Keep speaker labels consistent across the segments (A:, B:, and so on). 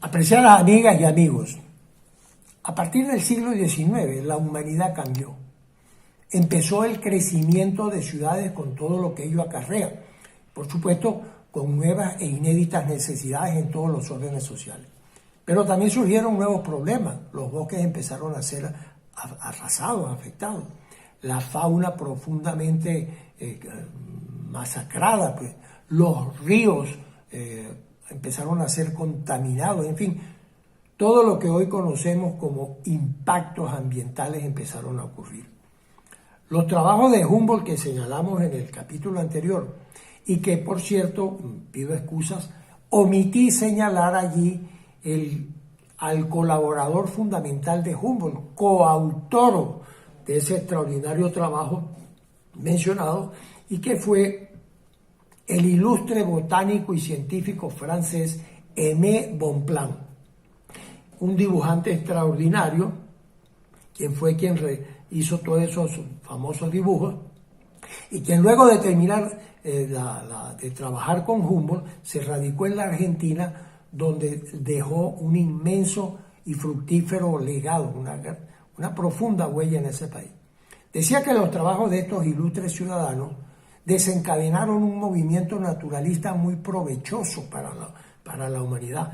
A: Apreciadas amigas y amigos, a partir del siglo XIX la humanidad cambió. Empezó el crecimiento de ciudades con todo lo que ello acarrea, por supuesto con nuevas e inéditas necesidades en todos los órdenes sociales. Pero también surgieron nuevos problemas, los bosques empezaron a ser arrasados, afectados, la fauna profundamente masacrada, pues, los ríos empezaron a ser contaminados, en fin, todo lo que hoy conocemos como impactos ambientales empezaron a ocurrir. Los trabajos de Humboldt que señalamos en el capítulo anterior, y que por cierto, pido excusas, omití señalar allí al colaborador fundamental de Humboldt, coautor de ese extraordinario trabajo mencionado, y que fue el ilustre botánico y científico francés Aimé Bonpland, un dibujante extraordinario, quien fue quien hizo todos esos famosos dibujos, y quien luego de terminar de trabajar con Humboldt se radicó en la Argentina, donde dejó un inmenso y fructífero legado, una profunda huella en ese país. Decía que los trabajos de estos ilustres ciudadanos desencadenaron un movimiento naturalista muy provechoso para la humanidad,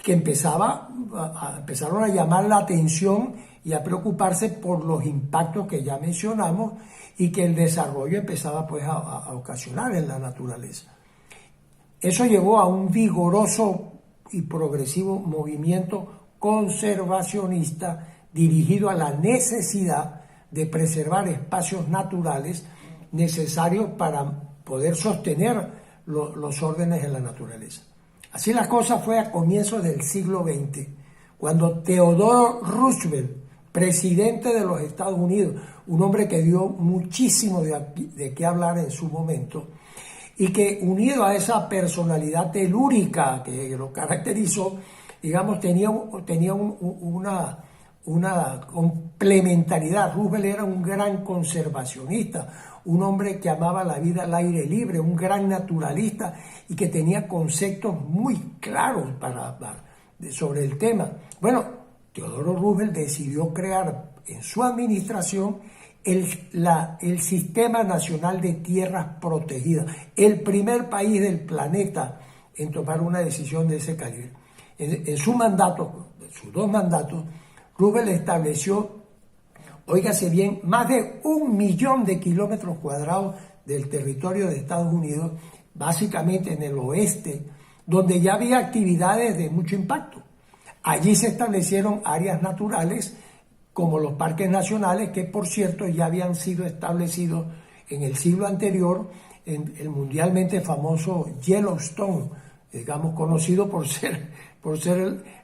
A: que empezaron a llamar la atención y a preocuparse por los impactos que ya mencionamos y que el desarrollo empezaba pues a ocasionar en la naturaleza. Eso llevó a un vigoroso y progresivo movimiento conservacionista dirigido a la necesidad de preservar espacios naturales necesarios para poder sostener los órdenes en la naturaleza. Así la cosa fue a comienzos del siglo XX, cuando Theodore Roosevelt, presidente de los Estados Unidos, un hombre que dio muchísimo de qué hablar en su momento, y que unido a esa personalidad telúrica que lo caracterizó, digamos, tenía una complementariedad. Roosevelt era un gran conservacionista, un hombre que amaba la vida al aire libre, un gran naturalista y que tenía conceptos muy claros sobre el tema. Bueno, Theodore Roosevelt decidió crear en su administración el Sistema Nacional de Tierras Protegidas, el primer país del planeta en tomar una decisión de ese calibre. En su mandato, en sus dos mandatos, Roosevelt estableció, óigase bien, más de 1 millón de kilómetros cuadrados del territorio de Estados Unidos, básicamente en el oeste, donde ya había actividades de mucho impacto. Allí se establecieron áreas naturales como los parques nacionales, que por cierto ya habían sido establecidos en el siglo anterior en el mundialmente famoso Yellowstone, digamos conocido por ser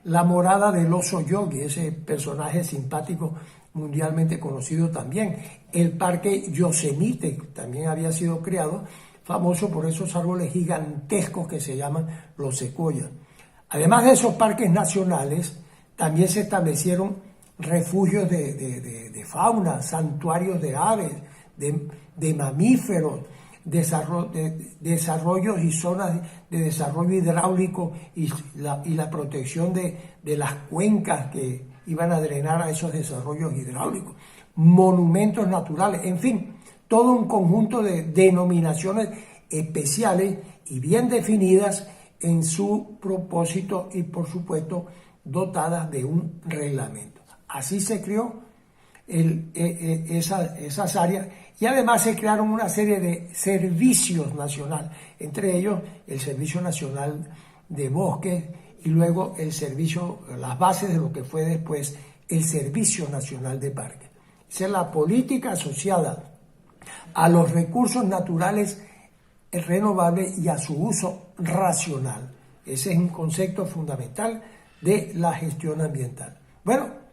A: la morada del oso Yogi, ese personaje simpático mundialmente conocido también. El parque Yosemite también había sido creado, famoso por esos árboles gigantescos que se llaman los secuoyas. Además de esos parques nacionales, también se establecieron refugios de fauna, santuarios de aves, de mamíferos, desarrollos y zonas de desarrollo hidráulico y la protección de las cuencas que iban a drenar a esos desarrollos hidráulicos, monumentos naturales, en fin, todo un conjunto de denominaciones especiales y bien definidas en su propósito y por supuesto dotadas de un reglamento. Así se creó esas áreas y además se crearon una serie de servicios nacionales, entre ellos el Servicio Nacional de Bosques y luego las bases de lo que fue después el Servicio Nacional de Parques. Esa es la política asociada a los recursos naturales renovables y a su uso racional. Ese es un concepto fundamental de la gestión ambiental. Bueno,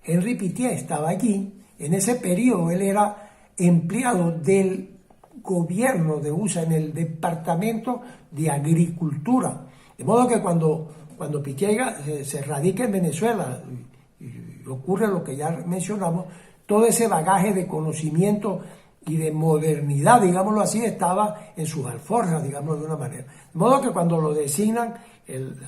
A: Henri Pittier estaba allí. En ese periodo él era empleado del gobierno de USA en el Departamento de Agricultura. De modo que cuando Pittier se radica en Venezuela y ocurre lo que ya mencionamos, todo ese bagaje de conocimiento y de modernidad, digámoslo así, estaba en sus alforjas, digámoslo de una manera. De modo que cuando lo designan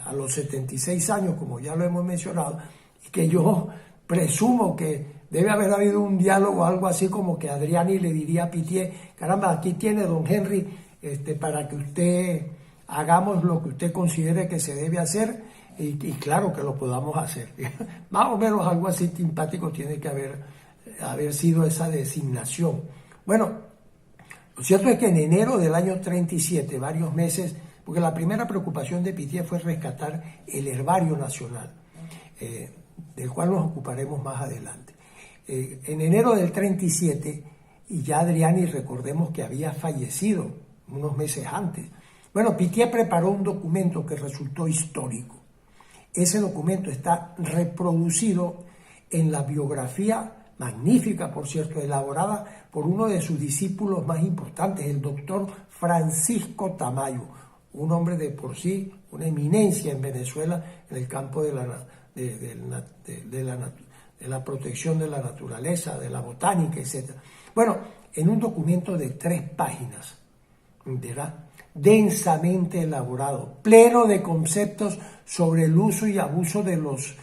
A: a los 76 años, como ya lo hemos mencionado, y que yo presumo que debe haber habido un diálogo, algo así como que Adriani le diría a Pittier: caramba, aquí tiene don Henry para que usted hagamos lo que usted considere que se debe hacer, y claro que lo podamos hacer. Más o menos algo así simpático tiene que haber sido esa designación. Bueno, lo cierto es que en enero del año 37, varios meses, porque la primera preocupación de Pittier fue rescatar el herbario nacional, del cual nos ocuparemos más adelante. En enero del 37, y ya Adriani, recordemos que había fallecido unos meses antes, bueno, Pittier preparó un documento que resultó histórico. Ese documento está reproducido en la biografía magnífica, por cierto, elaborada por uno de sus discípulos más importantes, el doctor Francisco Tamayo, un hombre de por sí, una eminencia en Venezuela en el campo de la protección de la naturaleza, de la botánica, etc. Bueno, en un documento de 3 páginas, ¿verdad?, densamente elaborado, pleno de conceptos sobre el uso y abuso de los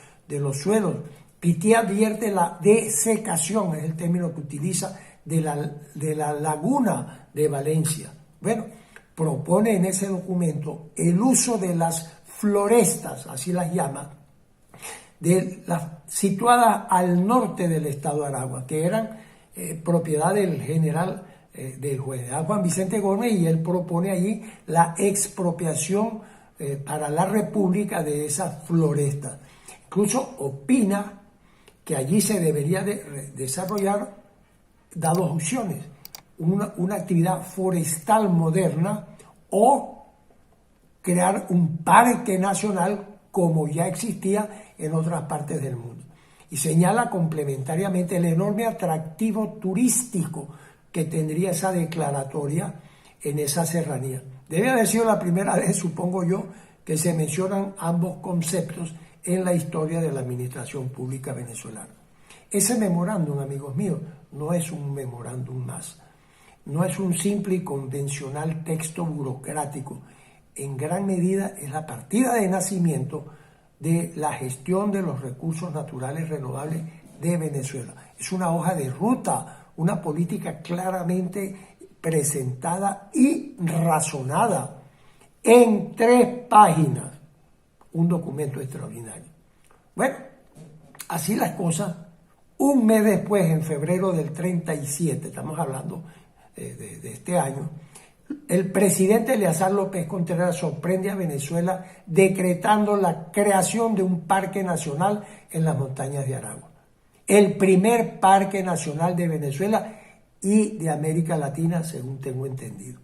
A: suelos. Pittier advierte la desecación, es el término que utiliza, de la laguna de Valencia. Bueno, propone en ese documento el uso de las florestas, así las llama, situadas al norte del estado de Aragua, que eran propiedad del general del general Juan Vicente Gómez, y él propone allí la expropiación para la República de esas florestas. Incluso opina que allí se debería desarrollar, da 2 opciones: una actividad forestal moderna o crear un parque nacional como ya existía en otras partes del mundo. Y señala complementariamente el enorme atractivo turístico que tendría esa declaratoria en esa serranía. Debe haber sido la primera vez, supongo yo, que se mencionan ambos conceptos en la historia de la administración pública venezolana. Ese memorándum, amigos míos, no es un memorándum más. No es un simple y convencional texto burocrático. En gran medida es la partida de nacimiento de la gestión de los recursos naturales renovables de Venezuela. Es una hoja de ruta, una política claramente presentada y razonada en 3 páginas. Un documento extraordinario. Bueno, así las cosas. Un mes después, en febrero del 37, estamos hablando de este año, el presidente Eleazar López Contreras sorprende a Venezuela decretando la creación de un parque nacional en las montañas de Aragua. El primer parque nacional de Venezuela y de América Latina, según tengo entendido.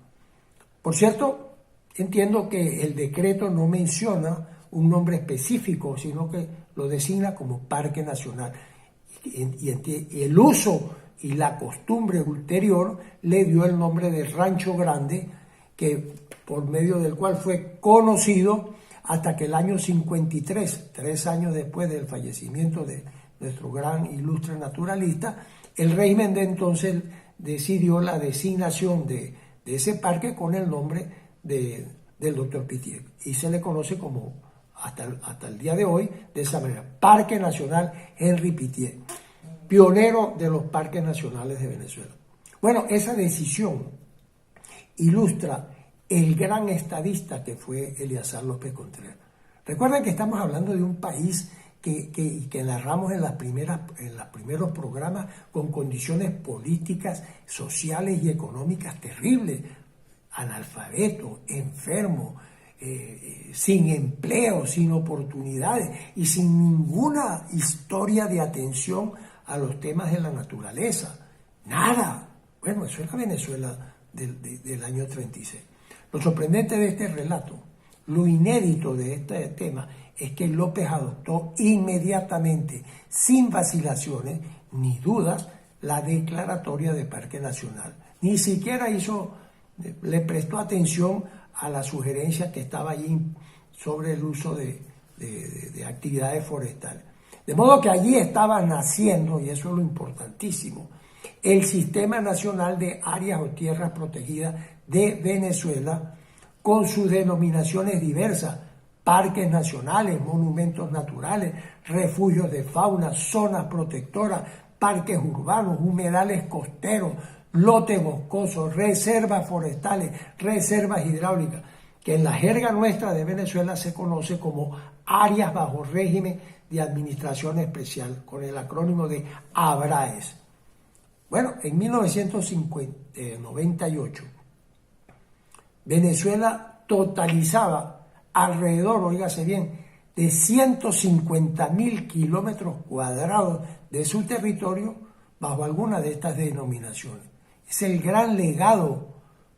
A: Por cierto, entiendo que el decreto no menciona un nombre específico, sino que lo designa como parque nacional. Y el uso y la costumbre ulterior le dio el nombre de Rancho Grande, que por medio del cual fue conocido hasta que el año 53, 3 años después del fallecimiento de nuestro gran ilustre naturalista, el régimen de entonces decidió la designación de ese parque con el nombre del doctor Pittier, y se le conoce como hasta el día de hoy de esa manera: Parque Nacional Henry Pittier, pionero de los parques nacionales de Venezuela. Bueno, esa decisión ilustra el gran estadista que fue Eleazar López Contreras. Recuerden que estamos hablando de un país que narramos en los primeros programas con condiciones políticas, sociales y económicas terribles: analfabeto, enfermo, sin empleo, sin oportunidades y sin ninguna historia de atención a los temas de la naturaleza. Nada. Bueno, eso es la Venezuela del año 36. Lo sorprendente de este relato, lo inédito de este tema, es que López adoptó inmediatamente, sin vacilaciones ni dudas, la declaratoria de Parque Nacional. Ni siquiera le prestó atención a la sugerencia que estaba allí sobre el uso de actividades forestales. De modo que allí estaba naciendo, y eso es lo importantísimo, el Sistema Nacional de Áreas o Tierras Protegidas de Venezuela, con sus denominaciones diversas: parques nacionales, monumentos naturales, refugios de fauna, zonas protectoras, parques urbanos, humedales costeros, lotes boscosos, reservas forestales, reservas hidráulicas, que en la jerga nuestra de Venezuela se conoce como áreas bajo régimen de administración especial, con el acrónimo de ABRAES. Bueno, en 1998, Venezuela totalizaba alrededor, óigase bien, de 150.000 kilómetros cuadrados de su territorio bajo alguna de estas denominaciones. Es el gran legado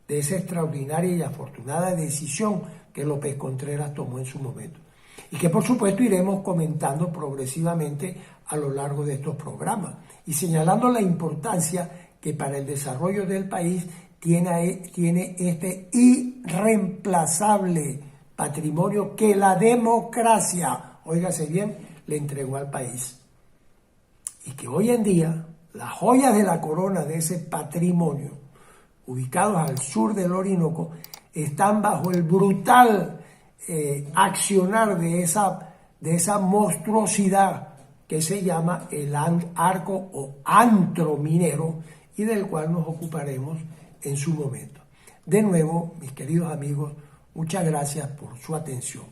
A: de esa extraordinaria y afortunada decisión que López Contreras tomó en su momento, y que por supuesto iremos comentando progresivamente a lo largo de estos programas, y señalando la importancia que para el desarrollo del país tiene este irreemplazable patrimonio que la democracia, óigase bien, le entregó al país. Y que hoy en día las joyas de la corona de ese patrimonio, ubicados al sur del Orinoco, están bajo el brutal accionar de esa monstruosidad que se llama el arco o antro minero, y del cual nos ocuparemos en su momento. De nuevo, mis queridos amigos, muchas gracias por su atención.